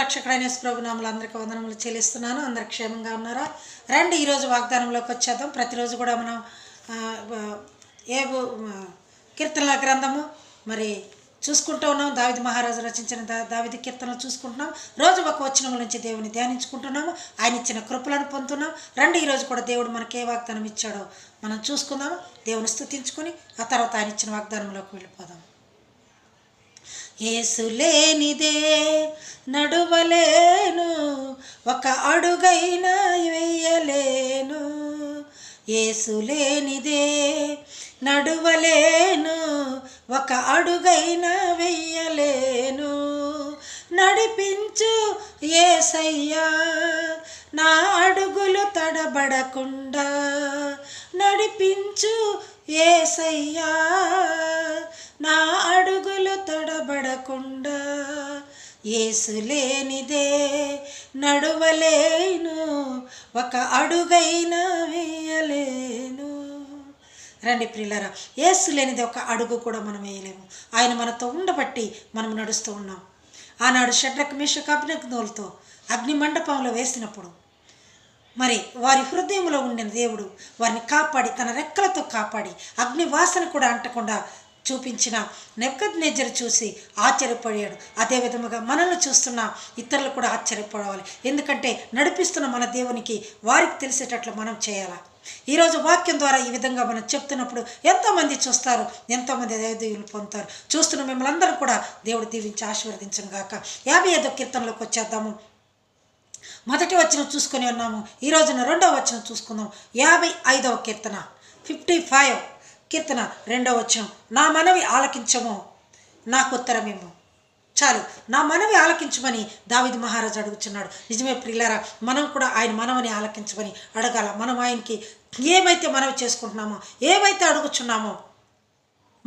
రక్షకుడైన యేసు ప్రభు నామములో అందరికీ వందనములు చెల్లిస్తున్నాను. అందరు క్షేమంగా ఉన్నారా? రండి ఈరోజు వాగ్దానంలోకి వచ్చేద్దాం. ప్రతిరోజు కూడా మనం ఏబు కీర్తనల గ్రంథము మరి చూసుకుంటూ ఉన్నాం. దావీదు మహారాజు రచించిన దావీదు కీర్తనలు చూసుకుంటున్నాం. రోజు ఒక వచనం నుంచి దేవుని ధ్యానించుకుంటున్నాము. ఆయన ఇచ్చిన కృపలను పొందుతున్నాం. రండి ఈరోజు కూడా దేవుడు మనకి ఏ వాగ్దానం ఇచ్చాడో మనం చూసుకుందాము. దేవుని స్తుతించుకొని ఆ తర్వాత ఆయన ఇచ్చిన వాగ్దానంలోకి వెళ్ళిపోదాం. యేసు లేనిదే నడువలేను, ఒక అడుగైనా వేయలేను. యేసు లేనిదే నడువలేను, ఒక అడుగైనా వేయలేను. నడిపించు యేసయ్యా నా అడుగులు తడబడకుండా, నడిపించు యేసయ్యా నా అడుగులు తడబడకుండా. యేసు లేనిదే నడువలేను, ఒక అడుగైనా వేయలేను. రండి ప్రియులారా, యేసు లేనిదే ఒక అడుగు కూడా మనం వేయలేము. ఆయన మనతో ఉండబట్టి మనం నడుస్తూ ఉన్నాం. ఆనాడు షడ్రక్ మేషక్ అబేద్నెగోలతో అగ్ని మండపంలో వేసినప్పుడు మరి వారి హృదయంలో ఉండిన దేవుడు వారిని కాపాడి తన రెక్కలతో కాపాడి అగ్ని వాసన కూడా అంటకుండా చూపించిన నెబుకద్నెజరు చూసి ఆశ్చర్యపోయాడు. అదే విధముగా మనల్ని చూస్తున్న ఇతరులు కూడా ఆశ్చర్యపడవాలి. ఎందుకంటే నడిపిస్తున్న మన దేవునికి వారికి తెలిసేటట్లు మనం చేయాలా. ఈరోజు వాక్యం ద్వారా ఈ విధంగా మనం చెప్తున్నప్పుడు ఎంతోమంది చూస్తారు, ఎంతోమంది దైవదీవులు పొందుతారు. చూస్తున్న మిమ్మల్ని అందరూ కూడా దేవుడు దీవించి ఆశీర్వదించను గాక. 55వ కీర్తనలోకి వచ్చేద్దాము. మొదటి వచనం చూసుకొని ఉన్నాము. ఈ రోజున 2వ వచనం చూసుకుందాం. 55వ కీర్తన 55 కీర్తన 2వ వచనం. నా మనవి ఆలకించము, నాకు ఉత్తరమేమో. చాలు, నా మనవి ఆలకించమని దావీదు మహారాజు అడుగుచున్నాడు. నిజమే ప్రియులారా, మనం కూడా ఆయన మనవని ఆలకించమని అడగాల. మనం ఆయనకి ఏమైతే మనవి చేసుకుంటున్నామో, ఏమైతే అడుగుచున్నామో,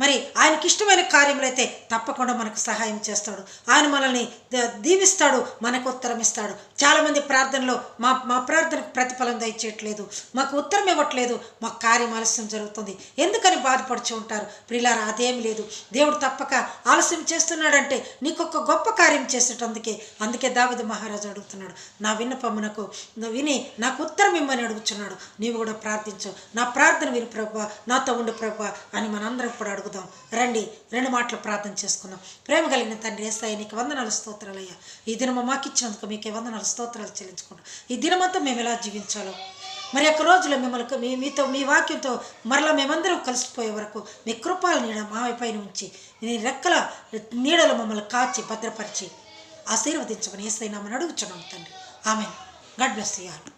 మరి ఆయనకి ఇష్టమైన కార్యములైతే తప్పకుండా మనకు సహాయం చేస్తాడు. ఆయన మనల్ని దీవిస్తాడు, మనకు ఉత్తరం ఇస్తాడు. చాలామంది ప్రార్థనలో మా ప్రార్థనకు ప్రతిఫలం దయచేయట్లేదు, మాకు ఉత్తరం ఇవ్వట్లేదు, మాకు కార్యం ఆలస్యం జరుగుతుంది, ఎందుకని బాధపడుచు ఉంటారు. ప్రియులారా, అదేమి లేదు. దేవుడు తప్పక ఆలస్యం చేస్తున్నాడంటే నీకు ఒక గొప్ప కార్యం అందుకే దావీదు మహారాజు అడుగుతున్నాడు, నా విన్నపమునకు విని నాకు ఉత్తరం ఇమ్మని అడుగుతున్నాడు. నీవు కూడా ప్రార్థించు, నా ప్రార్థన విని ప్రభువా, నాతో ఉండు ప్రభువా అని మనందరం కూడా అడుగుదాం. రండి 2 మాటలు ప్రార్థన చేసుకుందాం. ప్రేమ కలిగిన తండ్రి యేసయ్యా, నీకు వందనాలు స్తోత్రాలయ్యా. ఈ దినము మాకు ఇచ్చినందుకు మీకే వందనాలు స్తోత్రాలు చెల్లించుకుంటాం. ఈ దినమంతా మేము ఎలా జీవించాలో, మరి ఒక్క రోజులో మిమ్మల్ని మీతో మీ వాక్యంతో మరలా మేమందరం కలిసిపోయే వరకు మీ కృపాల నీడ మా పైన ఉంచి నీ రెక్కల నీడలో మమ్మల్ని కాచి భద్రపరిచి ఆశీర్వదించమని యేసయ్య నామమున అడుగుచున్నాం తండ్రి. ఆమేన్. God bless you all.